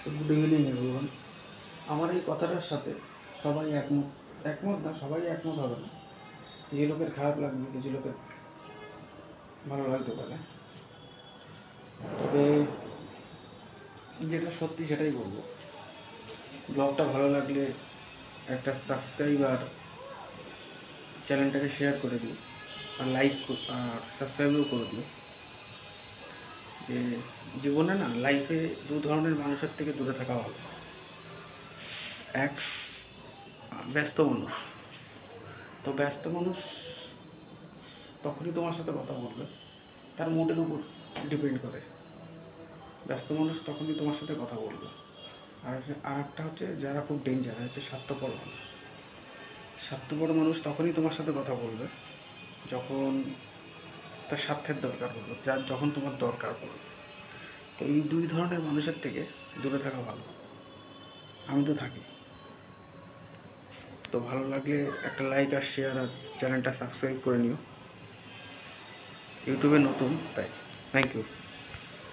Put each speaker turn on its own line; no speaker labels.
তো good evening everyone. আমার এই কথাটার সাথে সবাই একমত, একমত না, সবাই একমত হবে না। কিছু লোকের খারাপ লাগবে, কিছু লোকের ভালো লাগতে পারে। তবে যেটা সত্যি সেটাই বলবো। ব্লগটা ভালো লাগলে একটা সাবস্ক্রাইব আর চ্যানেলটাকে শেয়ার করে দিও, আর লাইক আর সাবস্ক্রাইবও করে দিও। যে জীবনে না, লাইফে দু ধরনের মানুষের থেকে দূরে থাকা ভালো। এক, ব্যস্ত মানুষ। তো ব্যস্ত মানুষ তখনই তোমার সাথে কথা বলবে, তার মুডের উপর ডিপেন্ড করে। ব্যস্ত মানুষ তখনই তোমার সাথে কথা বলবে। আর একটা হচ্ছে যারা খুব ডেঞ্জার, হচ্ছে স্বার্থপর মানুষ। স্বার্থপর মানুষ তখনই তোমার সাথে কথা বলবে যখন তার স্বার্থের দরকার পড়বে, যখন তোমার দরকার পড়বে। তো এই দুই ধরনের মানুষের থেকে দূরে থাকা ভালো। আমি তো থাকি। তো ভালো লাগলে একটা লাইক আর শেয়ার আর চ্যানেলটা সাবস্ক্রাইব করে নিও। ইউটিউবে নতুন তাই। Thank you.